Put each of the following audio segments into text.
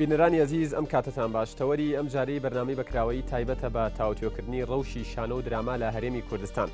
بینەرانی عزیز ئەم کاتتان باش تەوەری ئەم جارەی بەرنامەی بەکراوەی تایبەتە بە تاوتوێکردنی ڕەوشی شانە و دراما لە هەرێمی کوردستان.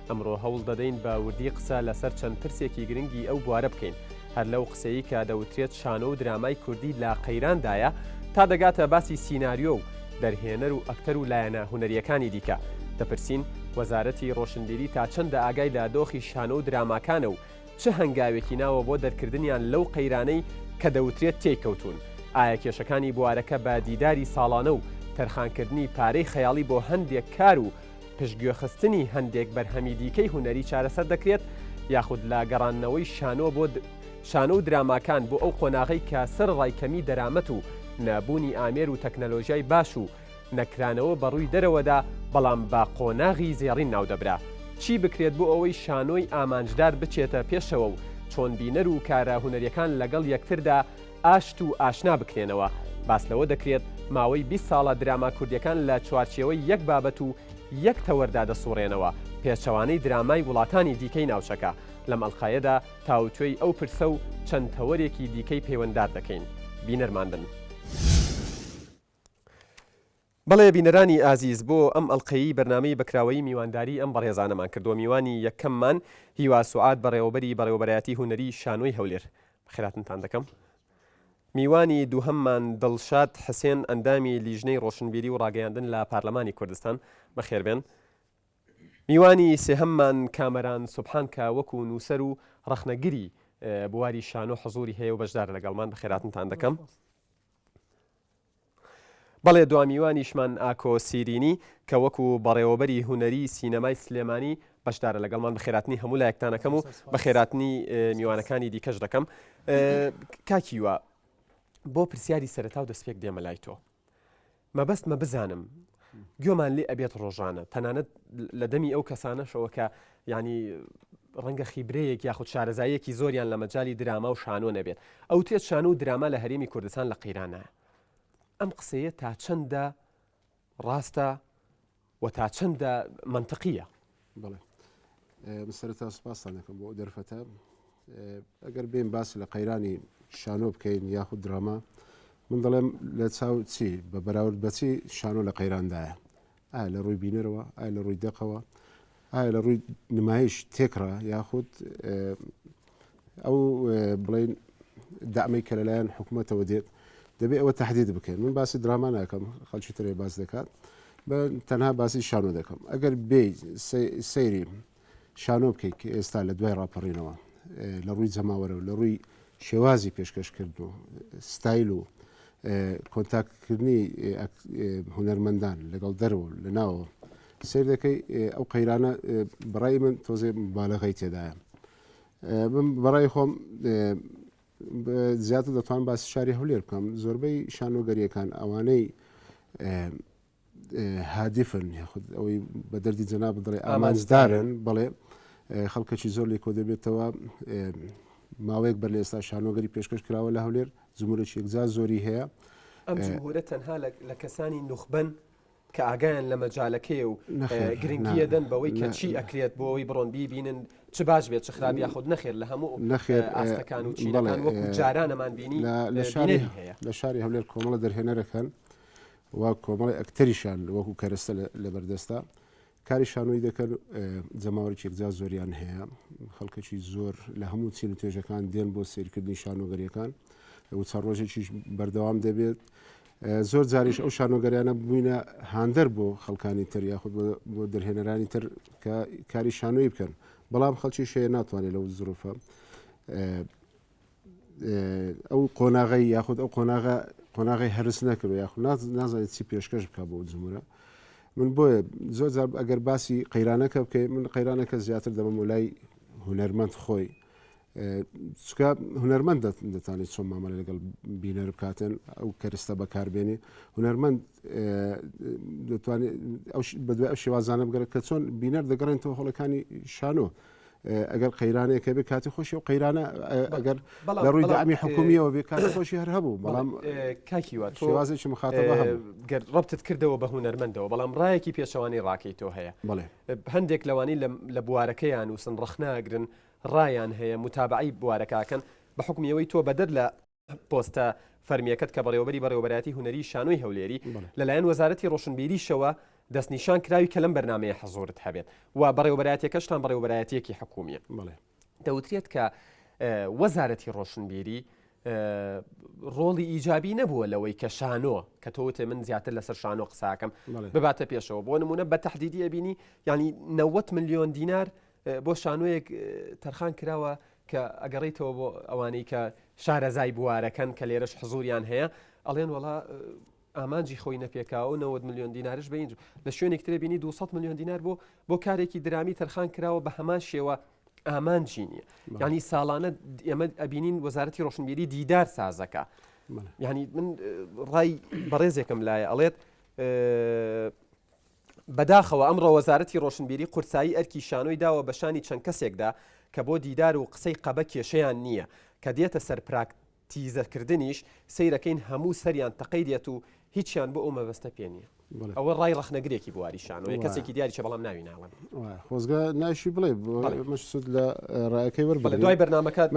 ئەمڕۆ هەوڵ دەدەین بە وردی قسە لەسەر چەند پرسێکی گرنگی ئەو بوارە بکەین، هەر لەو قسەی کە دەوترێت شانە و درامای کوردی لا قەیراندایە تا دەگاتە باسی سیناریۆ و دەرهێنەر و ئەکتەر و لایەنە هونەریەکانی دیکە. دەپرسین وەزارەتی ڕۆشنبیری تا چەندە ئاگای لە دۆخی شانە و دراماکانە و چه هەنگاوێکی ناوە بۆ دەرکردنیان لەو قەیرانەی کە دەوترێت تێککەوتون. ئایا کێشەکانی بوارەکە بە دیداری ساڵانە و تەرخانکردنی پارەی خەیاڵی بۆ هەندێک کار و پشتگوێخستنی هەندێک بەرهەمی دیکەی هونەری چارەسەر دەکرێت، یاخود لا گەڕانەوەی شانۆ و دراماکان بۆ ئەو قۆناغی کە سەر ڕایکەمی دەرامەت و نابوونی ئامێر و تەکنەلۆژیای باش و نەکرانەوە بەڕووی دەرەوەدا بەڵام با قۆناغی زێڕین ناودەبرا. چی بکرێت بۆ ئەوەی شانۆی ئامانجدار بچێتە پێشەوە و چۆن بینەر و کارە هونەریەکان لەگەڵ یەکتردا ئاشت و ئاشنا بکرێنەوە. باس لەوە دەکرێت ماوەی 20 ساڵە دراما کوردیەکان لە چوارچێوەی یەک بابەت و یەک تەوەردا دەسوڕێنەوە، پێچەوانەی درامای وڵاتانی دیکەی ناوچەکە. لەم ئەڵقایەدا تاوتوێی ئەو پرسە و چەند تەوەرێکی دیکەی پەیوەنددار دەکەین. بینەرماندن. بەڵێ بینەرانی ئازیز، بۆ ئەم ئەڵقەیی بەرنامەی بەکراوەی میوانداری ئەم بەڕێزانەمان کردووە. میوانی یەکەممان هیوا سوعاد بەڕێوەبەری بەڕێوەبەرایەتی هونەری شانۆی هەولێر. خێراتتان دەکەم. میوانی دووهەممان دڵشاد حسێن ئەندامی لیژنەی ڕۆشنبیری و ڕاگەیاندن لە پارلەمانی کوردستان. بەخێربێن. میوانی سێهەممان کامەران سوبحان کە وەکو نووسەر و ڕەخنەگیری بواری شانۆ حزوری هەیە و بەشدار لەگەڵمان. بەخێراتتان دەکەم. بەڵێ دوامیوانیشمان ئاکۆ سیرینی کە وەکو بەڕێوەبەری هونەری سینەمای سلێمانی بەشدارە لەگەڵمان. بەخێراتنی هەموو لایەکتانەکەم و بەخێراتنی میوانەکانی دیکەش دەکەم. کاکیوە بۆ پرسیاری سەرەتا و دەستپێک دێمە لای تۆ. مەبەستمە بزانم گوێمان لێ ئەبێت ڕۆژانە تەنانەت لە دەمی ئەو کەسانەشەوە کە ینی ڕەنگە خیبرەیەک یاخود شارەزایەکی زۆریان لە مەجای دراما و شانۆ نەبێت، ئەو تێت شانۆ و دراما لە هەرێمی کوردستان لە قەیرانایە. ئەم قسەیە تا چەندە ڕاستە و تا چەندە منطقیە؟ بەڵێ سەرەتا سوپاسان دەکەم بۆ دەرفەتە. ئەگەر بێن باس لە قەیرانی شانۆ بکەین یاخود دراما، من دەڵێم لە چاو چی بە بەراورد بەچی شانۆ لە قەیراندایە؟ ئایا لە ڕووی بینەرەوە، ئایا لە ڕووی دەقەوە، ئایا لە ڕووی نمایش تێکڕە، یاخود ئەو بڵێن دامەی کە لەلایەن حکوومەتەوە دێت دەبێ ئەوە تهدید بکەین. من باسی دراما ناکەم، خەڵکی ترێ باس دەکات، بە تەنها باسی شانۆ دەکەم. ئەگەر بێ سەیری شانۆ بکەیت کە ئێستا لە دوای ڕاپەڕینەوە لە ڕووی جەماوەرە و لە ڕووی شێوازی پێشکەشکرد و ستایل و کۆنتاکتکردنی هونەرمەندان لەگەڵ دەرەوە لە ناوەوە سیر دەکەی، ئەو قەیرانە بەڕای من تۆزێ مبالەغەی تێدایە. من بەڕای خۆم زیاتر دەتوان باسی شاری هەولێر بکەم. زۆربەی شانۆگەریەکان ئەوانەی هادفن یاخود ئەوەی بە دەردی جەناب دەڵێ ئامانجدارن، بەڵێ خەڵکەکی زۆر لێ کۆ دەبێتەوە. ماوەیەک بەر لە ئێستا شانۆگەری پێشکەش کراوە لە هەولێر، زمورێکی یەکجار زۆری هەیە. ئەم جمهورە تەنها لە کەسانی نوخبەن کە ئاگایان لە مەجالەکەی و گرنگیە دەن بەوەی کە چی ئەکرێت بۆ ئەوەی بڕۆن بیبینن چ باش بێت چ خراپی یاخود نەخێر لە هەموو ئاستەکان و چینەکان وەکو جارانەمان بینی لە شاری هەولێر کۆمەڵە دەرهێنەرەکەن و کۆمەڵی ئەکتەریشان وەکو کەرەستە لە بەردەستا کاری شانۆی دەکەن. جەماوەرێکی یەکجار زۆریان هەیە، خەڵکەکی زۆر لە هەموو چین و توێژەکان دێن بۆ سیرکردنی شانۆگەریەکان و چەند ڕۆژێکیش بەردەوام دەبێت. زۆر جاریش ئەو شانۆگەریانە بووینە هاندەر بۆ خەڵکانی تر یاخود بۆ دەرهێنەرانی تر کە کاری شانۆی بکەن، بەڵام خەڵکی شەیە ناتوانێت لەو زروفە ئەو قۆناغی یاخود ئەو قۆناغی هەرس نەکرد یاخود نازانێت چی پێشکەش بکە بۆ جمهورە. من بۆیە زۆر جار ئەگەر باسی قەیرانەکە بکەین، من قەیرانەکە زیاتر دەمەم لای هونەرمەند خۆی، چکە هونەرمەند دەتوانێت چۆن مامەڵە لەگەڵ بینەر بکاتن، ئەو کەرستە بەکاربێنێ. هونەرمەند دەتوانێت بە دوای ئەو شێوازانە بگەڕێت کە چۆن بینەر دەگەڕێنەوە هەوڵەکانی شانۆ. ئەگەر قەیرانەیەکە بێ کاتی خۆشی و قەیرانە ئەگەر لە ڕووی دامی حکومیەوە بێ کاتی خۆشی هەر هەبوو، بەڵام کاکیوە شێوازێکی مخاتەبە هەبوو. گەر ڕەبتت کردەوە بە هونەرمەندەوە، بەڵام ڕایەکی پێشەوانی ڕاکەی تۆ هەیە. هەندێک لەوانی لە بوارەکەیان وسن ڕەخناگرن ڕایان هەیە متابعی بوارەکەکەن بە حکمیەوەی تۆ بەدەر لە پۆستە فەرمیەکەت کە بەڕێوەبەری هونەری شانۆی هەولێری لەلایەن وەزارەتی ڕۆشنبیریشەوە دەستنیشان کراوی کە لەم بەرنامەیە حەزۆرت هەبێت و بەڕێوەبەرایەتەکەشتان بەڕێوەبەرایەتێکی حکومیە دەوترێت کە وەزارەتی ڕۆشنبیری ڕۆڵی ئیجابی نەبووە لەوەی کە شانۆ کە تۆوتێ من زیاتر لەسەر شانۆ قساکەم بباتە پێشەوە بۆ نمونە بە تەحدیدی ئەبینی ینی 90 ملیۆن دینار بۆ شانۆیەک تەرخان کراوە کە ئەگەڕیتەوە بۆ ئەوانەی کە شارەزای بوارەکەن کە لێرەش حزوریان هەیە ئەڵێن وڵا ئامانجی خۆی نەپێکاوە 90 ملیۆن دینارش بینج لە شوێنێک ترێ بینی 200 ملیۆن دینار بۆ کارێکی درامی تەرخان کراوە بە هەمان شێوە ئامانجی نییە ینی ساڵانە ئێمە ئەبینین وەزارەتی ڕۆشنبیری دیدار سازەکە ینی من ڕای بەڕێزێکم لایە ئەڵێت بەداخەوە ئەمڕۆ وەزارەتی ڕۆشنبیری قورسایی ئەرکی شانۆی داوە بە شانی چەند کەسێکدا کە بۆ دیدار و قسەی قەبە کێشەیان نییە کە دێتە سەر پراکتیزەکردنیش سەیرەکەین هەموو سەریان تەقەی دێت و هیچیان بۆ ئەو مەبەستە پێ نییە ئەوە ڕای ڕەخنەگرێکی بواری شانۆی کەسێکی دیاریشە بەڵام ناوی ناوەن خۆزگە ناشی بڵێ مەسود لە ڕایەکەی وەربڵێ دوای بەرنامەکەت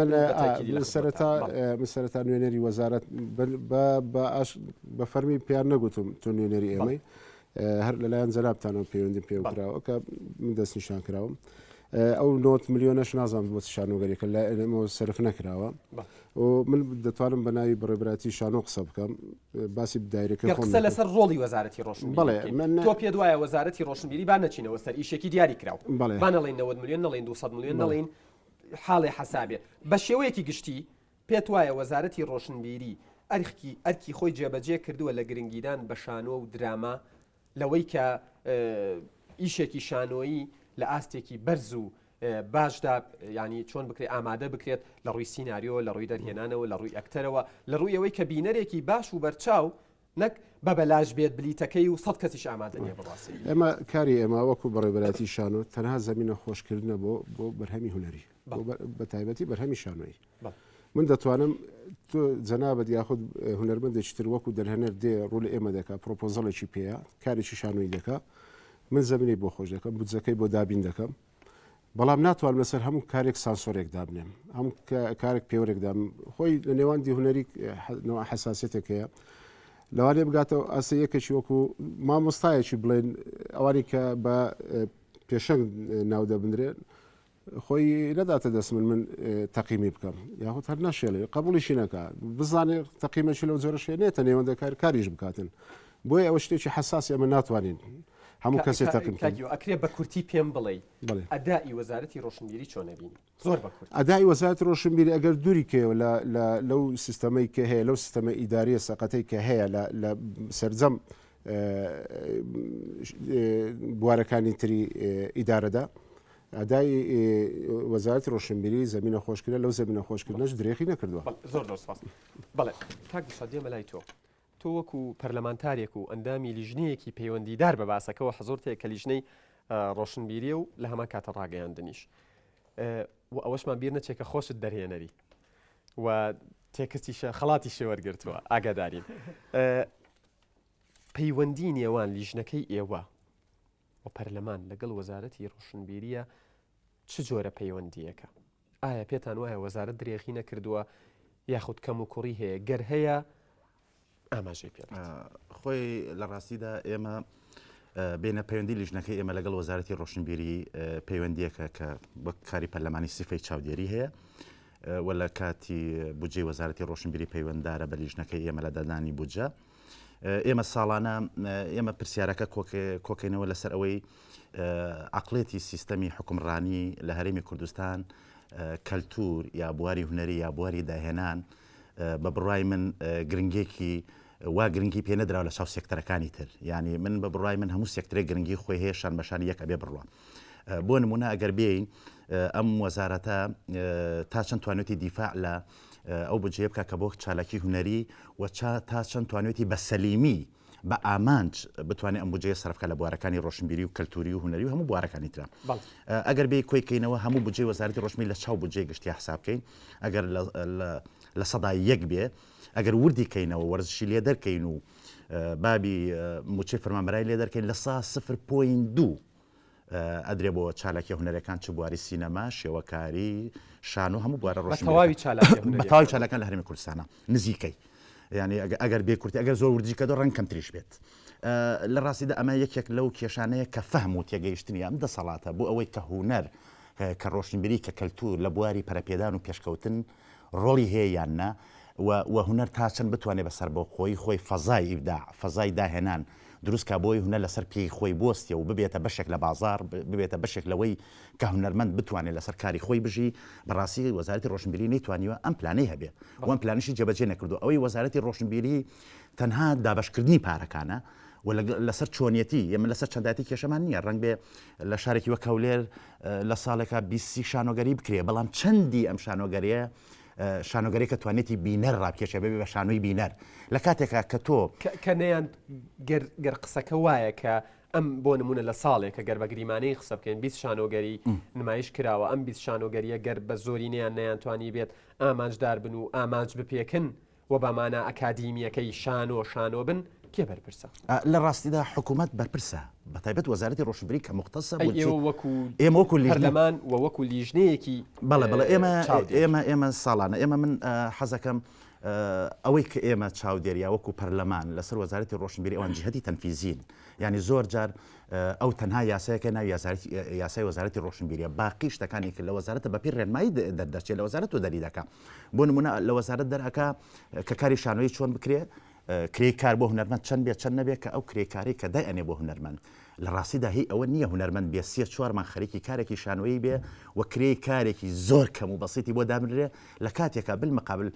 سەرەتا نوێنەری وەزارەت بە فەرمی پیان نەگوتم تۆ نوێنەری ئێمەی هەر لەلایەن جەنابتانەوە پەیوەندیم پێ کراوە کە من دەستنیشان کراوم ئەو 90 ملیۆنەش نازانم بۆ شانۆگەریەکە لەمەوە سەرف نەکراوە و من دەتوانم بە ناوی بەڕێبەتی شانۆ قسە بکەم باسی دایرەکە قسە لەسەر ڕۆڵی وەزارەتی ڕۆشنبیری تۆ پێت وایە وەزارەتی ڕۆشنبیری با نەچینەوە سەر ئیشێکی دیاری کراوە با نەڵێن 90 ملیۆن نەڵێن 200 ملیۆن نەڵێن حاڵێ حەسابێ بە شێوەیەکی گشتی پێت وایە وەزارەتی ڕۆشنبیری ئەرکی خۆی جێبەجێ کردووە لە گرنگیدان بە شانۆ و دراما لەوەی کە ئیشێکی شانۆیی لە ئاستێکی بەرز و باشدا ینی چۆن بکرێت ئامادە بکرێت لە ڕووی سیناریۆ لە ڕووی دەرهێنانەوە لە ڕووی ئەکتەرەوە لە ڕووی ئەوەی کە بینەرێکی باش و بەرچاو نەک بە بەلاژ بێت بلیتەکەی و 100 کەسیش ئامادە نیە بڕاستی ئێمە کاری ئێمە وەکو بەڕێبەتی شانۆ تەنها زەمینە خۆشکردنە بۆ بەرهەمی هونەری بە تایبەتی بەرهەمی شانۆی من دەتوانم تۆ جەنابەت یاخود هونەرمەندێکی تر وەکو دەرهێنەر دێ ڕوو لە ئێمە دەکات پرۆپۆزەڵێکی پێەیە کارێکی شانۆی دەکات من زەمینەی بۆ خۆش دەکەم بودجەکەی بۆ دابین دەکەم بەڵام ناتوانم لەسەر هەموو کارێک سانسۆرێک دابنێم هەموو کارێک پێوەرێک دام خۆی لە نێواندی هونەری حساسیتێکەیە لەوانێ بگاتەوە ئاسە یەکێکی وەکو مامۆستایەکی بڵێن ئەوانی کە بە پێشنگ ناو دەبنرێن خۆی نەداتە دەست من تەقیمی بکەم یاخود هەر نەشێڵێ قبولیشی نەکە بزانێت تەقیمەشی لەو جۆرە شوێنێتە نێوەندە کاریش بکاتن بۆیە ئەوە شتێکی حساسی ئەمە ناتوانین هەموو کەسێک تەقیم ئەکرێ بە کورتی پێم بڵێ ئەدای وەزارەتی ڕۆشنبیری چۆنەبین زۆر بە کورت ئەدای وەزارەتی ڕۆشنبیری ئەگەر دووری کێوە لەو سیستەمەی کە هەیە لەو سیستەمە ئیداریە سەقەتەی کە هەیە لە سەرجەم بوارەکانی تری ئیدارەدا ئەدای وەزارەتی ڕۆشنبیری زەمینە خۆشکردە لەو زەمینە خۆشکردنەش درێخی نەکردووە زۆر سپاس بەڵێ کاک بشاد دێمە لای تۆ وەکو پەرلەمانتارێک و ئەندامی لیژنەیەکی پەیوەندیدار بە باسەکەەوە حەزۆرتەیە کە لیژنەی ڕۆشنبیریە و لە هەمان کاتە ڕاگەیاندنیش و ئەوەشمان بیر نەچێکە خۆشت دەرهێنەری و تێکستیشە خەڵاتی شێوەرگرتووە ئاگادارین پەیوەندی نێوان لیژنەکەی ئێوە و پەرلەمان لەگەڵ وەزارەتی ڕۆشنبیریە چ جۆرە پەیوەندیەکە ئایا پێتان وایە وەزارەت درێخی نەکردووە یاخود کەم و کوڕی هەیە گەر هەیە ئاماژەی پێ خۆی لە ڕاستیدا ئێمە بینە پەیوەندی لیژنەکەی ئێمە لەگەڵ وەزارەتی ڕۆشنبیری پەیوەندیەکە کە وەک کاری پەرلەمانی سیفەی چاودێری هەیە و لە کاتی بودجەی وەزارەتی ڕۆشنبیری پەیوەنددارە بە لیژنەکەی ئێمە لە دادانی بودجە ئێمە ساڵانە ئێمە پرسیارەکە کۆکەینەوە لەسەر ئەوەی عقلێتی سیستەمی حکومڕانی لە هەرێمی کوردستان کەلتور یا بواری هونەری یا بواری داهێنان بە بڕای من گرنگێکی وا گرنگی پێ نەدراوە لە چاو سێکتەرەکانی تر یعنی من بە بڕای من هەموو سێکتەرێک گرنگی خۆی هەیە شان بەشانی یەک ئەبێ بڕوە بۆ نمونە ئەگەر بێین ئەم وەزارەتە تا چەند توانێتی دیفاع لە ئەو بودجێ بکە کە بۆ چالاکی هونەری و تا چەند توانێتی بە سەلیمی بە ئامانج بتوانێت ئەم بودجێ سەرفکە لە بوارەکانی ڕۆشنبیری و کەلتوری و هونەری و هەموو بوارەکانی ترە ئەگەر بێ کۆیکەینەوە هەموو بودجێ وەزارەتی ڕۆشنبیری لە چاو بودجێ گشتی حساب بکەین ئەگەر لە سەدای یەک بێ ئەگەر وردی کەینەوە وەرزشی لێ دەرکەین و بابی موچەی فەرمانبەرایی لێ دەرکەین لە 0.2 ئەدرێ بۆ چالاکی هونەرەکان چ بواری سینەما شێوەکاری شان و هەموو بوارە ڕۆشنبیری تەواوی چالاکی چالاکان لە هەرێمی کوردستانە نزیکەی ینی ئەگەر بێ کورتی ئەگەر زۆر وردی کە دۆ ڕەنگ کەمتریش بێت لە ڕاستیدا ئەمە یەکێک لەو کێشانەیە کە فەهم و تێگەیشتنی ئەم دەسەڵاتە بۆ ئەوەی کە هونەر کە ڕۆشنبیری کە کەلتور لە بواری پەرەپێدان و پێشکەوتن ڕۆڵی هەیە یاننا و هونەر تا چەند بتوانێت بەسەر بۆ خۆی فەزای ئیبداع فەزای داهێنان دروستکە بۆی هونەر لەسەر پێی خۆی بۆستیە و ببێتە بەشێک لە بازار ببێتە بەشێک لەوەی کە هونەرمەند بتوانێت لەسەر کاری خۆی بژی بەڕاستی وەزارەتی ڕۆشنبیری نەیتوانیوە ئەم پلانەی هەبێ وەم پلانیشی جێبەجێ نەکردو ئەوەی وەزارەتی ڕۆشنبیری تەنها دابشکردنی پارەکانە و لەسەر چۆنیەتی ئێمە لەسەر چەنداتی کێشەمان نییە ڕەنگ بێ لە شارێکی وە کەولێر لە ساڵێکە 20 شانۆگەری بکرێ بەڵام چەندی ئەم شانۆگەریە شانۆگەری کە توانێتی بینەر ڕابکێشە بێ بە شانۆی بینەر لە کاتێکا کە تۆ کە نەیان گەر قسەکە وایە کە ئەم بۆ نمونە لە ساڵێک کە گەر بە گریمانەی قسە بکەین 20 شانۆگەری نمایش کراوە ئەم 20 شانۆگەریە گەر بە زۆری نەیانتوانی بێت ئامانجدار بن و ئامانج بپێکن و بەمانە ئەکادیمیەکەی شانۆ بن کێ بەرپرسە لە ڕاستیدا حکوومەت بەرپرسە بەتایبەت وەزارەتی ڕۆشنبیری کە مختەسە ئێمە وەکو پەرلەمان و وەکو لیژنەیەکی بەڵێ ئێمە ساڵانە ئێمە من حەزەکەم ئەوەی کە ئێمە چاودێریا وەکو پەرلەمان لەسەر وەزارەتی ڕۆشنبیری ئەوان جهەتی تەنفیزین ینی زۆر جار ئەو تەنها یاسایەکە ناوی یاسای وەزارەتی ڕۆشنبیریە باقی شتەکانی کە لە وەزارەتە بەپی ڕێنمایی دەردەچێت لە وەزارەت و دەری دەکە بۆ نمونە لە وەزارەت دەرەکە کە کاری شانۆیی چۆن بکرێ کرێکار بۆ هونەرمەند چەند بێت چەند نەبێت کە ئەو کرێکاری کە دایانێ بۆ هونەرمەند لە ڕاستیدا هی ئەوە نییە هونەرمەند بێ سێ چوارمان خەریکی کارێکی شانۆیی بێ و کرێکارێکی زۆر کەم و بەسیتی بۆ دامرێ لە کاتێکە بالمەقابل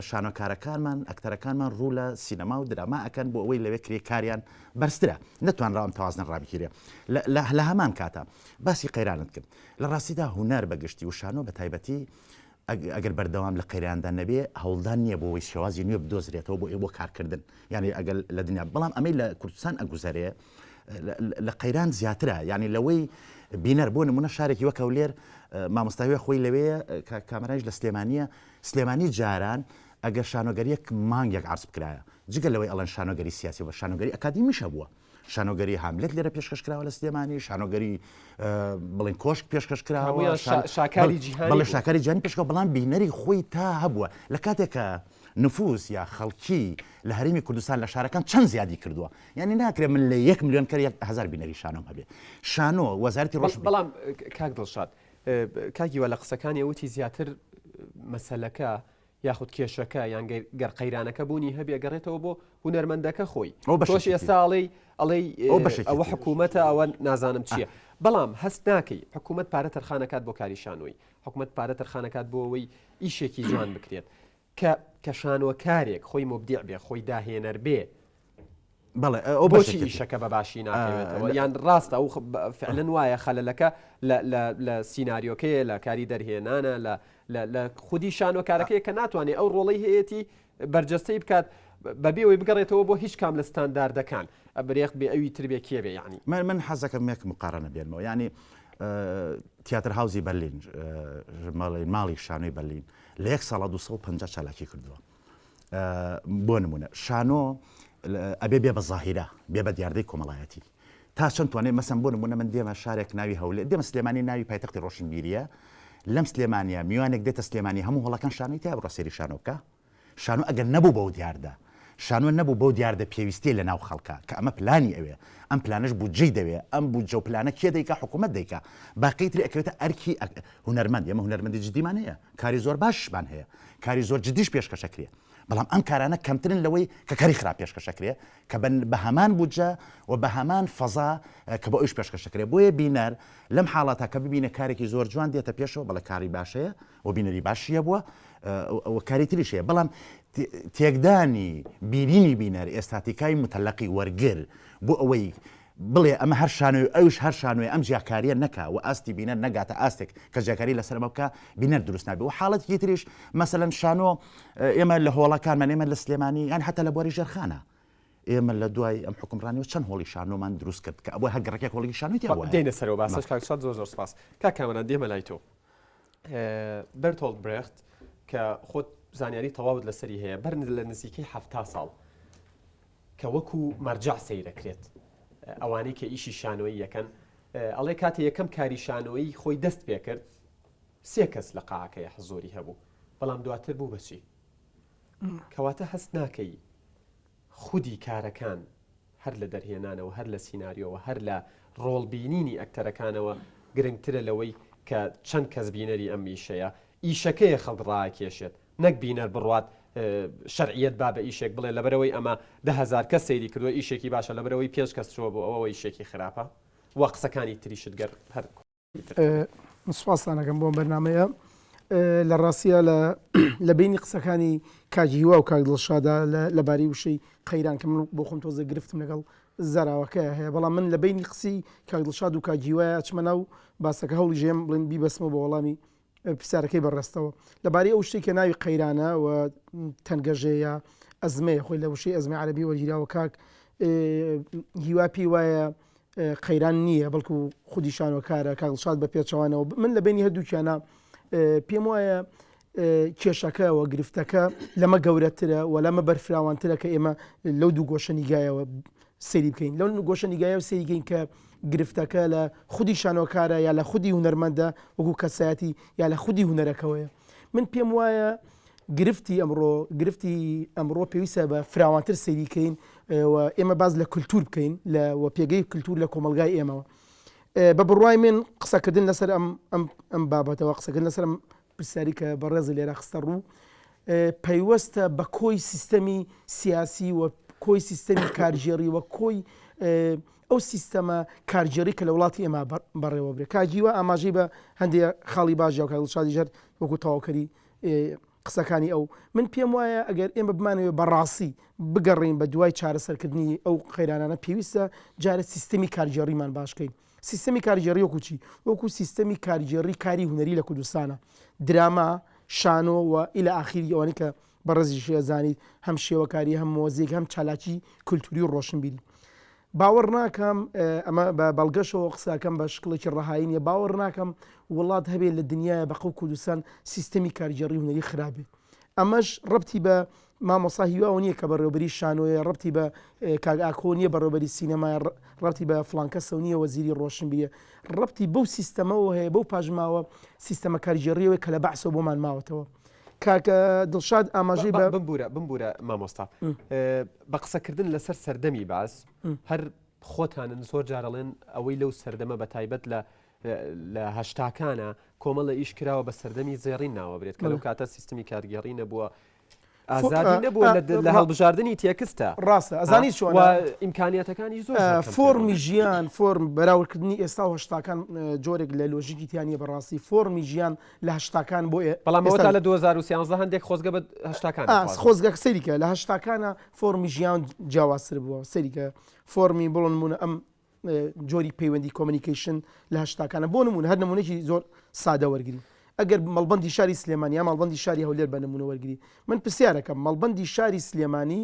شانۆکارەکانمان ئەکتەرەکانمان ڕوو لە سینەما و دراما ئەکەن بۆ ئەوەی لەوێ کرێکاریان بەرزترە نەتوانراوام تەوازن ڕابکیرێ لە هەمان کاتە باسی قەیرانت کرد لە ڕاستیدا هونەر بەگشتی و شانۆ بە تایبەتی ئەگەر بەردەوام لە قەیراندا نەبێ هەوڵدان نییە بۆ ئەوەی شێوازی نوێ بدۆزرێتەوە بۆ کارکردن یعنی ئەگەر لە دنیا بەڵام ئەمەی لە کوردستان ئەگوزارێ لە قەیران زیاترە ینی لەوەی بینەر بۆ نمونە شارێکی وە کەولێر مامۆستاوی خۆی لەوەیە کامەرانش لە سلێمانی جاران ئەگەر شانۆگەریەک مانگێک عرض بکرایە جگە لەوەی ئەڵەن شانۆگەری سیاسی و شانۆگەری ئەکادیمیشە بووە شانۆگەری هاملێت لێرە پێشکەشکراوە لە سلێمانی شانۆگەری بڵێن کۆشک پێشکەشکراوە شاکاری جیهانی پێشکەوە بەڵام بینەری خۆی تا هەبووە لە کاتێکە نفوس یا خەڵکی لە هەرێمی کوردستان لە شارەکان چەند زیادی کردووە یعنی ناکرێت من لە 1 ملیۆن کە 1000 بینەری شانۆم هەبێ شانۆ وەزارەتی ڕۆژ بەڵام کاک دڵشاد کاکیوە لە قسەکانی ئەوتی زیاتر مەسەلەکە یاخود کێشەکە یان گەر قەیرانەکە بوونی هەبێ گەڕێتەوە بۆ هونەرمەندەکە خۆی تۆش ئێستا ئەوە حکوومەتە ئەوە نازانم چییە بەڵام هەست ناکەی حکوومەت پارە تەرخانەکات بۆ کاری شانۆی حکوومەت پارە تەرخانەکات بۆ ئەوەی ئیشێکی جوان بکرێت کە شانۆکارێک خۆی مبدیع بێ خۆی داهێنەر بێ بەڵێ ئەو بۆچی ئیشەکە بە باشی ناکەوێتەوە یان ڕاستە ئەو فعلەن وایە خەلەلەکە لە سیناریۆکەیە لە کاری دەرهێنانە لە خودی شانۆکارەکەی کە ناتوانێت ئەو ڕۆڵەی هەیەی بەرجەستەی بکات بەبێەوەی بگەڕێتەوە بۆ هیچ کام لە ستانداردەکان ئەبرێق بێ ئەوی تربێ کێبێ یعنی من حەزەکەم یەک مقارنە بێنمەوە ینی تیاتر هاوزی بەرلین ماڵی شانۆی بەرلین لە 1 ساڵە 250 چالاکی کردووە بۆ نمونە شانۆ ئەبێ بێ بە زاهیرە بێ بە دیاردەی کۆمەڵایەتی تا چەند توانێت مەسەن بۆ نمونە من دێمە شارێک ناوی هەولێ دێمە سلێمانی ناوی پایتەختی ڕۆشنبیریە لەم سلێمانیا میوانێک دێتە سلێمانی هەموو هەڵەکان شانۆی تا بڕە سێری شانۆکە شانۆ ئەگەر نەبوو بەو دیاردە شانۆ نەبوو بەو دیاردە پێویستی لە ناو خەڵکە کە ئەمە پلانی ئەوێ ئەم پلانش بودجەی دەوێ ئەم بودجە و پلانە کێ دەیکا حکوومەت دەیکا باقی تری ئەکەوێتە ئەرکی هونەرمەند ئێمە هونەرمەندی جدیمان هەیە کاری زۆر باشمان هەیە کاری زۆر جدیش پێشکەشەکرێ بەڵام ئەم کارانە کەمترن لەوەی کە کاری خراپ پێشکەشەکرێ کە بە هەمان بودجە و بە هەمان فەزا کە بە ئەوش پێشکەشەکرێ بۆیە بینەر لەم حاڵاتە کە ببینە کارێکی زۆر جوان دێتە پێشەوە بەڵە کاری باشەیە و بینەری باشیە بووە و کاری تریشەیە بەڵام تێکدانی بینینی بینەر ئێستاتیکای متەلەقی وەرگر بۆ ئەوەی بڵێ ئەمە هەر شانۆی ئەوش هەر شانۆی ئەم جیاکاریە نەکا و ئاستی بینەر نەگاتە ئاستێک کە جیاکاری لەسەرمە بکە بینەر دروست نابێ و حاڵەتێکی تریش مەسەلەن شانۆ ئێمە لە هۆڵەکانمان ئێمە لە سلێمانی یان حتا لە بواری ژێرخانە ئێمە لە دوای ئەم حکومڕانیەوە چەند هۆڵی شانۆمان دروست کرد کە ئەوە هەگەڕێکێک هۆڵی شانۆی تێوە دێنە سەرەوە باسەش کاکشات زۆر سپاس کاکامەران دێمە لای تۆ بەرتۆلد برێخت کە خۆت زانیاری تەواوت لەسەری هەیە بەر لە نزیکەی 70 ساڵ کە وەکو مەرجع سەیرەکرێت ئەوانەی کە ئیشی شانۆیی یەکەن ئەڵێ کاتێ یەکەم کاری شانۆیی خۆی دەست پێ کرد 3 کەس لە قاعەکەی حزۆری هەبوو بەڵام دواتر بوو بەچی کەواتە هەست ناکەی خودی کارەکان هەر لە دەرهێنانەوە هەر لە سیناریۆەوە هەر لە ڕۆڵبینینی ئەکتەرەکانەوە گرنگترە لەوەی کە چەند کەس بینەری ئەم ئیشەیە ئیشەکەیە خەڵڕاکێشێت نەک بینەر بڕوات شەرعیەت با بە ئیشێک بڵێ لەبەرەوەی ئەمە 10,000 کەس سەیری کردووە ئیشێکی باشە لەبەرەوەی 5 کەس چووە بۆ ئەوەوە ئیشێکی خراپە وا قسەکانی تریشت گەر هەر سوپاسانەکەم بۆ بەرنامەیە لە ڕاستیە لە بینی قسەکانی کاجیوا و کاک دڵشادا لەبارەی وشەی قەیران کە من بۆ خۆم تۆزە گرفتم لەگەڵ زاراوەکە هەیە بەڵام من لە بینی قسی کاک دڵشاد و کاجیوایە چمە ناو باسەکە هەوڵی ژێم بڵێن بیبەسمە بە وەڵامی پرسیارەکەی بەڕێستەوە لەبارەی ئەو شتێکە ناوی قەیرانە و تەنگەژەیە ئەزمەیە خۆی لە وشەی ئەزمە عەرەبی وەرگیراوە کاک هیوا پێی وایە قەیران نییە بەڵکو خودی شانۆکارە کاک دڵشاد بە پێچەوانەوە من لە بینی هەردووکیانە پێم وایە کێشەکە و گرفتەکە لەمە گەورەترە و لەمە بەرفراوانترە کە ئێمە لەو دوو گۆشە نیگایەوە سەیری بکەین لەو گۆشە نیگایە و سەیری بکەین کە گرفتەکە لە خودی شانۆکارە یا لە خودی هونەرمەندە وەکو کەسایەتی یا لە خودی هونەرەکەوەیە من پێم وایە گرفتی ئەمڕۆ پێویستە بە فراوانتر سەیری بکەین و ئێمە باز لە کولتور بکەین و پێگەی کولتور لە کۆمەلگای ئێمەوە بە بڕوای من قسەکردن لەسەر ئەم بابەتەوە قسەکردن لەسەر پرسیاری کە بەڕێز لێرە خستە ڕوو پەیوەستە بە کۆی سیستەمی سیاسی و کۆی سیستەمی کارژێڕی و کۆی ئەو سیستەمە کارژێڕی کە لە وڵاتی ئێمە بەڕێوە برێ کاجیوە ئاماژەی بە هەندێک خاڵی باش و کاڵشادی ژەر وەکو تەواوکەری قسەکانی ئەو من پێم وایە ئەگەر ئێمە بمانەوە بەڕاستی بگەڕین بە دوای چارەسەرکردنی ئەو قەیرانانە پێویستە جارە سیستەمی کارژێڕیمان باشکەین سیستەمی کارژێڕی وەکو چی وەکو سیستەمی کارژێڕی کاری هونەری لە کوردستانە دراما شانۆ و ئیلە ئاخیری ئەوانەی کە بەڕێزی شێزانیت هەم شێوەکاری هەم مۆزیک هەم چالاکی کولتوری و ڕۆشنبیری باوەڕ ناکەم ئەمە بە بەڵگەشەوە قساکەم بە شکڵێکی ڕەهایی نیە باوەڕ ناکەم وڵات هەبێت لە دنیاە بەقەو کوردستان سیستەمی کارژێڕی هونەری خراپێت ئەمەش ڕەبتی بە مامۆستا هیواوە نییە کە بەڕێوەبەری شانۆیە ڕەبتی بە کاک ئاکۆ نییە بەڕێوەبەری سینەمای ڕەبتی بە فڵانکەسە نییە وەزیری ڕۆشنبیریە ڕەبتی بەو سیستەمەوە هەیە بەو پاژماوە سیستەمە کارژێڕیەوە کە لە بەحسەوە بۆمان ماوەتەوە کاکە دڵشاد ئاماژەی بە بمبورە مامۆستا بە قسەکردن لەسەر سەردەمی باس هەر خۆتانن زۆر جارەڵێن ئەوەی لەو سەردەمە بە تایبەت لە هەشتاکانە کۆمەڵە ئیش کراوە بە سەردەمی زێڕین ناوەبرێت کە لەو کاتە سیستمی کارگەڕی نەبووە ئازادی نەبووە لە هەڵبژاردننی تێکستە ڕاستە ئەزانی چۆن ئیمکانیەتەکانی زۆر فۆرمی ژیان فۆرم بەراوردکردنی ئێستا و هەشتاکان جۆرێک لە لۆژیکی تیانە بەڕاستی فۆرمی ژیان لە هەشتاکان بۆ بەڵام تا لە 2013 هەندێک خۆزگە بە هەشتاکان خۆزگە سەریکە لە هەشتاکانە فۆرمی ژیان جیاوازتر بووە سەریکە فۆرمی بڵۆ نمونە ئەم جۆری پەیوەندی کۆمونیکیشن لە هەشتاکانە بۆ نمونە هەر نمونەی زۆر سادە وەرگری ئەگەر مەڵبەندی شاری سلێمانی یا مەڵبەندی شاری هەولێر بە نمونە وەرگری من پرسیارەکەم مەڵبەندی شاری سلێمانی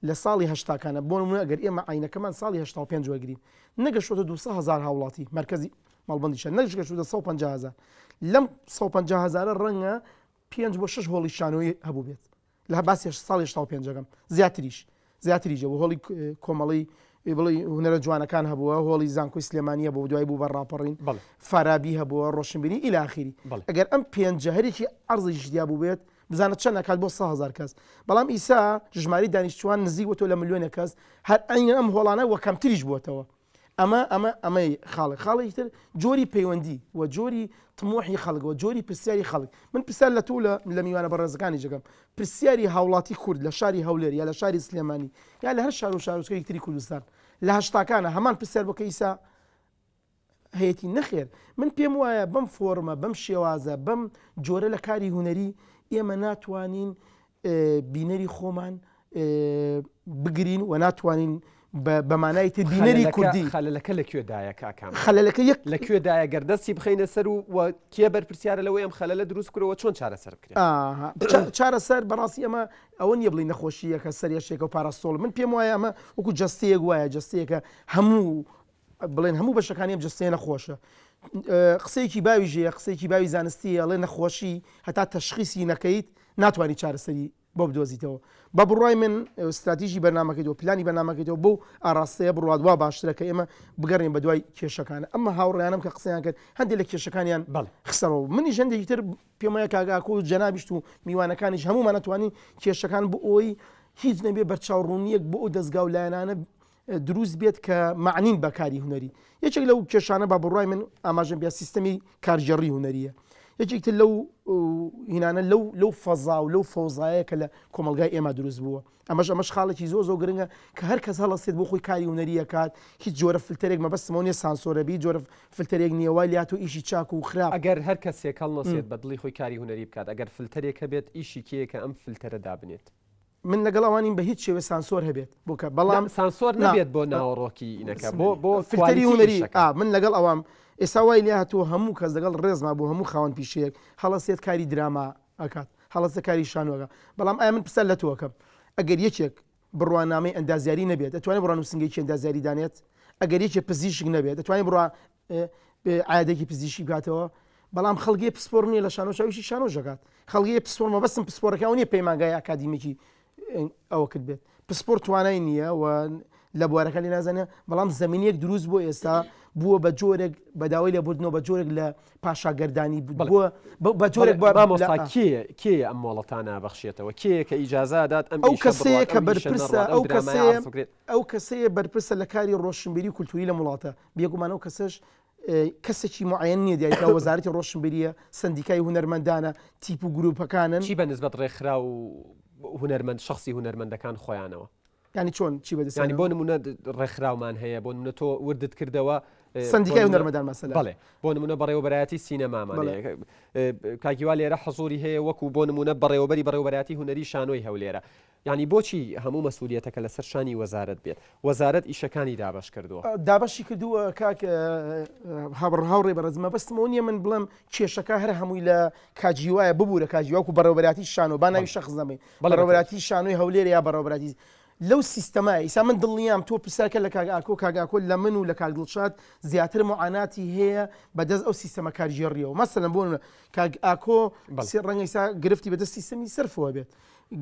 لە ساڵی هەشتاکانە بۆ نمونە ئەگەر ئێمە عینەکەمان ساڵی 85 وەرگین نەگەشتوتە 200,000 هاوڵاتی مرکزی مەڵبەندی شار نەگەشتوتە 150,000 لەم 150,000 ڕەنگە 5 بۆ 6 هۆڵی شانۆی هەبوو بێت لە باسی ساڵی 85 زیاتریش بۆ هۆڵی کۆمەڵی بڵێ هونەرە جوانەکان هەبووە هۆڵی زانکۆی سلێمانیە بۆ دوای بوو بە ڕاپەڕین فارابی هەبووە ڕۆشنبیری ئیلە ئاخیری ئەگەر ئەم پێنجە هەرێکی عەرزیش دیا بوو بێت بزانە چەند ناکات بۆ 100,000 کەس بەڵام ئیسا ژماری دانیشتوان نزیک وتۆ لە ملیۆنە کەس هەر عینە ئەم هۆڵانە وە کەمتریش بووەتەوە ئەمەی خاڵی تر جۆری پەیوەندی و جۆری تموحی خەڵک و جۆری پرسیاری خەڵک من پرسیار لە تۆ لە میوانە بەڕێزەکانی جەگەم پرسیاری هاوڵاتی کورد لە شاری هەولێر یا لە شاری سلێمانی یا لە هەر شار و شارۆچکەی تری کوردستان لە هەشتاکانە هەمان پرسیار بۆکە ئیسا هەیەی نەخێر من پێم وایە بەم فۆرمە بەم شێوازە بەم جۆرە لە کاری هونەری ئێمە ناتوانین بینەری خۆمان بگرین و ناتوانین بەمانای تر بینەری کوردی خەلەلەکە لەکوێدایە کاکام خەلەلەکە یەک لەکوێدایە گەردەستی بخەینە سەر و کێ بەرپرسیارە لەوەی ئەم خەلەلە دروست کرەوە چۆن چارەسەر بکرێت چارەسەر بەڕاستی ئەمە ئەوە نییە بڵی نەخۆشیەکە سەرێشێکە و پاراستۆڵ من پێم وایە ئەمە وەکو جەستەیەک وایە جەستەیەکە هەموو بڵێن هەموو بەشەکانی ئەم جەستەیە نەخۆشە قسەیەکی باوی ژەیە قسەیەکی باوی زانستی ئەڵێ نەخۆشی هەتا تەشخیصی نەکەیت ناتوانانی چارەسەری بۆ بدۆزیتەوە بە بڕای من استراتیژی بەرنامەکەیتەوە پلانی بەرنامەکەیتەوە بۆ ئاراستەیە بڕاتوا باشترە کە ئێمە بگەڕین بە دوای کێشەکانە ئەمە هاوڕێیانم کە قسەیان کرد هەندێک لە کێشەکانیان خسەرەوە منی ژەندێکی تر پێمەیە کاگاکۆ و جەنابیشت و میوانەکانیش هەمومان نەتوانین کێشەکان بۆ ئەوی هیچ نەبێ بەرچاوڕوونیەک بۆ ئەو دەستگا و لایەنانە دروست بێت کە معنین بەکاری هوەری یەکێک لەو کێشانە با بڕای من ئاماژەم بیا سیستەمی کارژێڕی هوەریە یەکێکتر لەو هینانە لەو فەزا و لەو فەوزایە کە لە کۆمەلگای ئێمە دروست بووە ئەمەش خاڵێکی زۆر گرنگە کە هەر کەس هەڵەسێت بۆ خۆی کاری هوەریە کات هیچ جۆرە فلتەرێک مەبەستمەوە نیە سانسۆرەبی جۆرە فلتەرێک نییە وای لات و ئیشی چاک و خراپ ئەگەر هەر کەسێک هەڵنەسێت بە دڵی خۆی کاری هوەری بکات ئەگەر فلتەرێک هەبێت ئیشی کێیە کە ئەم فلتەرە دابنێت من لەگەڵ ئەوانین بە هیچ شێوە سانسۆر هەبێت بۆکە بەڵام سانسۆر نەبێت بۆ ناوەڕۆکی ئینەکە بۆ فلتەری هوەری من لەگەڵ ئەوام ئێستا وای لێ هاتووە هەموو کەس لەگەڵ ڕێزما بۆ هەموو خاوەن پیشەیەک هەڵەسێت کاری دراما ئەکات هەڵەسە کاری شانۆگە بەڵام ئایا من پسە لە تۆکەم ئەگەر یەکێک بڕوانامەی ئەندازیاری نەبێت دەتوانێت بڕوان نووسنگێکی ئەندازیاری دانێت ئەگەر یەکێک پزیشک نەبێت دەتوانێت بڕوان عادێکی پزیشکی بکاتەوە بەڵام خەڵگی پسپۆر نیە لە شانۆشاویشی شانۆژەکات خەڵگی پسپۆر مەبەستم پسپۆرەکە نیە پەیمانگای ئاکادیمێکی ئەوە کرد بێت پسپۆر توانای نییە و لە بوارەکە لێ نازانێت بەڵام زمینیەک دروست بۆ ئێستا بووە بە جۆرێک بەداوای لێبوردنەوە بە جۆرێک لە پاشاگەردانی بووە بە جۆرێک کێ ئەم مۆڵەتانە بەخشێتەوە کێ کە ئیجازادات ئەو کەسەیە کە بەرپرسە ئەو کەسەیە بەرپرسە لە کاری ڕۆشنبیری و کولتوری لە وڵاتە بێگومان ئەو کەسەش کەسێکی معەن نییە دیارە وەزارەتی ڕۆشنبیریە سندیکای هونەرمەندانە تیپ و گروپەکانن چی بەنسبەت ڕێکخرا و هونەرمەند شخصی هونەرمەندەکان خۆیانەوە ینی چۆن چی بەدەستانی بۆ نمونە ڕێکخراومان هەیە بۆ نمونە تۆ وردت کردەوە سندیکای هونەرمەندان مەسەلا بەڵێ بۆ نمونە بەڕێوەبەرایەتی سینەمامان کاکیوا لێرە حەزوری هەیە وەکو بۆ نمونە بەڕێوەبەرایەتی هونەری شانۆی هەولێرە ینی بۆچی هەموو مەسئولیەتەکە لەسەر شانی وەزارەت بێت وەزارەت ئیشەکانی دابش کردووە دابشی کردووە کاک هاوڕێ بەڕێزمە بەستمەوە نیە من بڵم کێشەکە هەر هەمووی لە کاجیوایە ببوورە کاجیواکو بەڕێوەبەراتی شانۆ با ناوی شەخص نەبێ بەڕێوەبەراتی شانۆی هەولێر یا بەڕێوەبەراتی لەو سیستەمای ئیسا من دڵنیام تۆ پرساکە لە کاگاکۆ لە من و لە کاک دڵشاد زیاتر معاناتی هەیە بەدەست ئەو سیستەمە کارژێڕیەوە مەسەلەن بۆ کاک ئاکۆ ڕەنگە ئیسا گرفتی بەدەست سیستەمی سەرفەوە بێت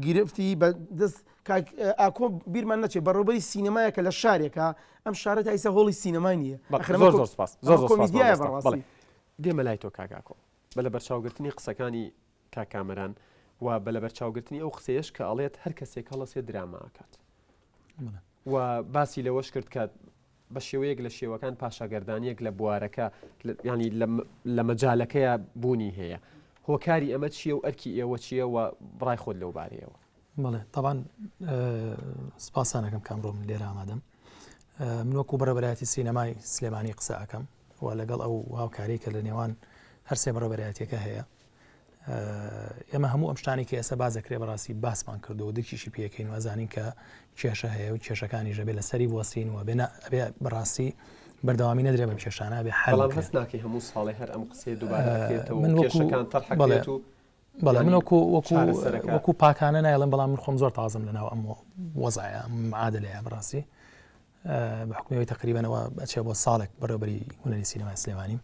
گرفتی بەدەست ئاکۆ بیرمان نەچێت بەڕێوەبەری سینەمایەکە لە شارێکە ئەم شارەت ئیسا هۆڵی سینەمای نییە کۆمیدیایە بەڕاستی دێمە لای تۆ کاگاکۆ بە لە بەرچاوگرتنی قسەکانی کاکامەران و بە لە بەرچاوگرتنی ئەو قسەیەش کە ئەڵێت هەر کەسێک هەڵەسێت دراما ئاکات و باسی لەوەش کرد کە بە شێوەیەک لە شێوەکان پاشاگەردانیەک لە بوارەکە ینی لە مەجالەکەیە بوونی هەیە هۆکاری ئەمە چییە و ئەرکی ئێوە چییە و بڕای خۆت لەو بارەیەوە بڵێ طبعاً سپاسانەکەم کامڕۆ من لێرە ئامادەم من وەکو بەڕێوەبەرایەتی سینەمای سلێمانی قسە ئەەکەم و لەگەڵ ئەو هاوکاری کە لە نێوان هەر سێ بەڕێوەبەرایەتیەکە هەیە ئێمە هەموو ئەم شتانی کە ئێستا بازەکرێ بەڕاستی باسمان کردو و دکیشی پێکەین وەزانین کە کێشە هەیە و کێشەکانی ژەبێ لە سەری بوەستین و بێ بەڕاستی بەردەوامی نەدرێ بە کێشانە بێ بەڵام هەست ناکەی هەموو ساڵی هەر ئەم قسەی دووبارەکرێتەوە کێشەکان تەرحەکرێت و بەڵێ من وەکو پاکانە نایڵم بەڵام من خۆم زۆر تازم لەناو ئەم وەزایە عادلەیە بەڕاستی بە حکومەوەی تقریبانەوە ئەچێ بۆ ساڵێک بەڕێوەبەری هونەری سینەمای سلێمانی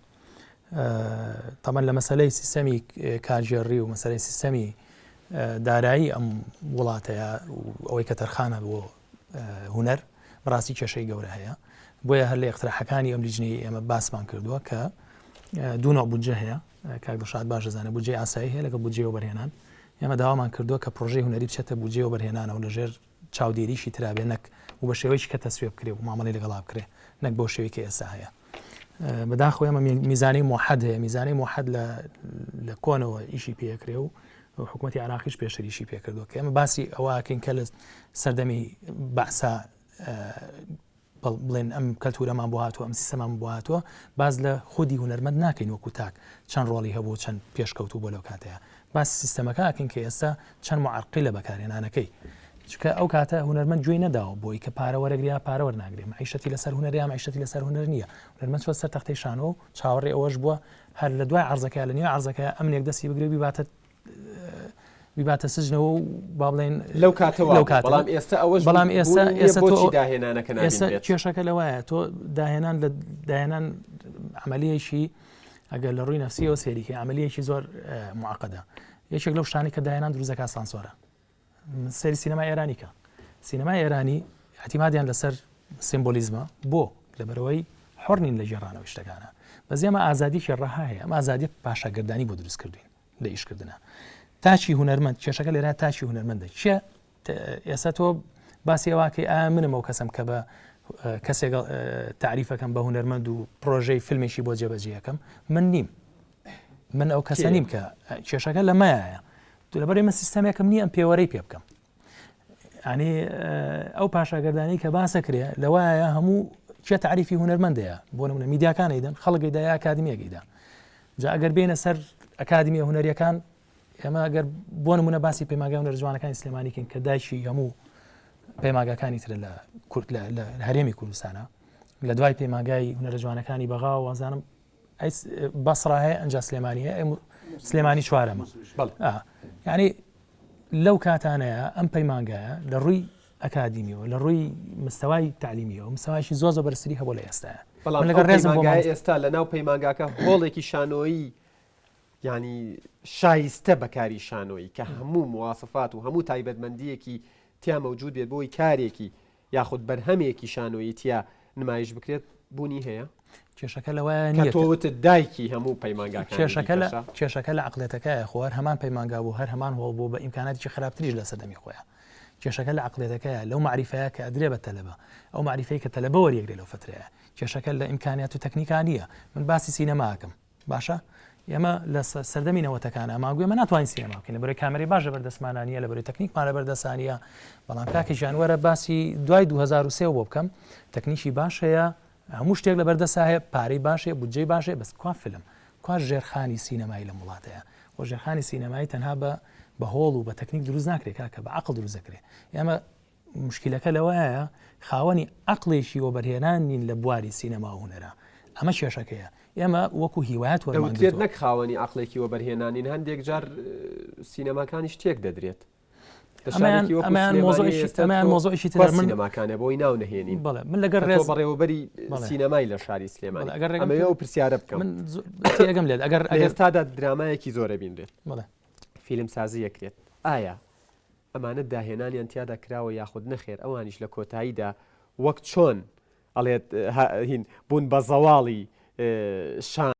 طبعاً لە مەسەلەی سیستەمی کارژێڕی و مەسەلەی سیستەمی دارایی ئەم وڵاتەیە ئەوەی کە تەرخانە بۆ هونەر بەڕاستی کێشەی گەورە هەیە بۆیە هەر لە اقتراحەکانی ئەم لیژنەی ئێمە باسمان کردووە کە دوو نوع بودجە هەیە کاک دڵشاد باش دەزانێت بودجەی ئاسایی هەیە لەگەڵ بودجێ وەبەرهێنان ئێمە داوامان کردووە کە پرۆژەی هونەری بچێتە بودجێ وەبەرهێنانەوە لەژێر چاودێریشی ترابێ نەک و بە شێوەیەکی کە تەسوێ بکرێ و مامەڵەی لەگەڵا بکرێ نەک بۆ شێوەی کە ئێستا هەیە بەداخۆ ئێمە میزانی موحەد هەیە میزانی موحەد لە کۆنەوە ئیشی پێکرێ و حکوومەتی عراقیش پێشتریشی پێکردووە کە ئێمە باسی ئەوەکەین کە لە سەردەمی بەعسا بڵێن ئەم کەلتورەمان بۆ هاتووە ئەم سیستەمان بۆ هاتووە باز لە خودی هونەرمەند ناکەین وەکو تاک چەند ڕۆڵی هەبوو چەند پێشکەوتوو بۆ لەو کاتەیە باسی سیستەمەکە ئاکەین کە ئێستا چەند معەرقی لە بەکارهێنانەکەی چکە ئەو کاتە هونەرمەند گوێی نەداوە بۆی کە پارە وەرەگریا پارە وەرناگرێ معیشەتی لەسەر هونەریە معیشەتی لەسەر هونەر نییە هونەرمەند چوە سەر تەختەی شانۆ و چاوەڕێ ئەوەش بووە هەر لە دوای عەرزەکە لە نیوە عەرزەکە ئەمنێک دەستی بگرێ بیباتە سجنەوە و با بڵێن لەو کاتەوە بەڵام ئێستا ئەوەش بەڵام ئێستا بۆچی داهێنانەکە نابێت کێشەکە لەوایە تۆ داهێنان عملیەکی ئەگەر لە ڕووی نەفسیەوە سێریکە عملیەکی زۆر معقدە یەکێک لەو شتانی کە داهێنان دروستەکە سانسۆرە سەری سینەمای ئێرانی کە سینەمای ئێرانی احتیمادیان لەسەر سیمبۆلیزمە بۆ لەبەرەوەی حڕنین لە ژێڕانەوە شتەکانە بەزی ئەمە ئازادیشی ڕەها هەیە ئەمە ئازادی پاشاگردانی بۆ دروست کردوین لە ئیشکردنە تاچی هونەرمەند کێشەکە لێرە تاچی هونەرمەندە چیە ئێستا تۆ باسی ئەوواکەی منم ئەو کەسم کە بە کەسێک تعریفەکەم بە هونەرمەند و پرۆژەی فیلمێکی بۆ جێبەجێەکەم من نیم من ئەو کەسە نیم کە کێشەکە لە مایە تو لەبەر ئێمە سیستەمێکم نییە ئەم پێوەرەی پێ بکەم ینی ئەو پاشاگردانی کە باسە کرێ لەوایە هەموو چێ تعریفی هونەرمەندەیە بۆ نمونە میدیاکانیدەن خەڵکیدا یا ئاکادمیەکەیدا جا ئەگەر بێنە سەر ئەکادمیە هونەریەکان ئێمە ئەگەر بۆ نمونە باسی پەیمانگای هونەر جوانەکانی سلێمانیکەین کە دایکی هەموو پەیمانگاکانی ترە لە کورد لە هەرێمی کوردستانە لە دوای پەیمانگای هونەرە جوانەکانی بەغا و وازانم بەسڕا هەیە ئەنجا سلێمانی هەیە سلێمانی چوارەمە یعنی لەو کاتانەیە ئەم پەیمانگایە لە ڕووی ئەکادمیەوە لە ڕووی مستەوای تعلیمیەوە مستەوایشی زۆر بەرزتری هەبوو لە ئێستاە بەڵام لەگەڵ ڕێزمانگای ئێستا لە ناو پەیمانگاکە هۆڵێکی شانۆیی ینی شایستە بەکاری شانۆیی کە هەموو مواسفات و هەموو تایبەتمەندیەکی تیا مەوجود بێت بۆی کارێکی یاخود بەرهەمێکی شانۆیی تیا نمایش بکرێت بوونی هەیە کێشەکە لەوە نیە تۆوت دایکی هەموو پەیمانگاکان کێشەکە لە عقلێتەکەیە خۆر هەمان پەیمانگا بوو هەر هەمان هۆڵ بۆ بە ئیمکاناتی خراپتریش لە سەردەمی خۆیان کێشەکە لە عقلێتەکەیە لەو معریفەیە کە ئەدرێ بە تەلەبە ئەو معریفەی کە تەلەبە وەریەگرێت لەو فترەیە کێشەکە لە ئیمکانیات و تەکنیکانیە من باسی سینەماکەم باشە ئێمە لە سەردەمی نەوەتەکانە ماگوێ مە ناتوانین سینەما بکەین لەبەرەوەی کامەرەی باشە بەردەستمانانیە لەبەرەوەی تەکنیکمان لە بەردەستانیە بەڵام کاکی ژانوەرە باسی دوای 2023 بۆ بکەم تەکنیکی باش هەیە هەموو شتێک لە بەردەسا هەیە پارەی باشێ بودجەی باشێ بەس کوا فیلم کوا ژێرخانی سینەمایی لە وڵاتەیە بۆ ژێرخانی سینەمایی تەنها بە هۆڵ و بە تەکنیک دروست ناکرێت کاکە بە عەقڵ دروست دەکرێت ئێمە مشکلەکە لەوەیە خاوەنی عەقڵێکی وەبەرهێنان نین لە بواری سینەما و هونەرە ئەمە کێشەکەیە ئێمە وەکو هیوایەت وەرمانگرێت نەک خاوەنی عەقڵێکی وەبەرهێنانین هەندێک جار سینەماکانیش تێک دەدرێت مۆزۆیشی تر من سینەماکانە بۆی ناو نەهێنین بەڵێ من لەگەر ڕێز بەڕێوەبەری سینەمای لە شاری سلێمانی ئەمەوە و پرسیارە بکەم من تێگەم لێت ئەگەر ئێستادا درامایەکی زۆرە بینرێت بڵێ فیلم سازی یەکرێت ئایا ئەمانە داهێنانیان تیادا کراوە یاخود نەخێر ئەوانیش لە کۆتاییدا وەک چۆن ئەڵێت هین بوون بە زەواڵی شان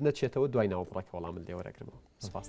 نەچێتەوە دوای ناوەڕێک وەڵام من لێوەرەگرمەوە سپاس.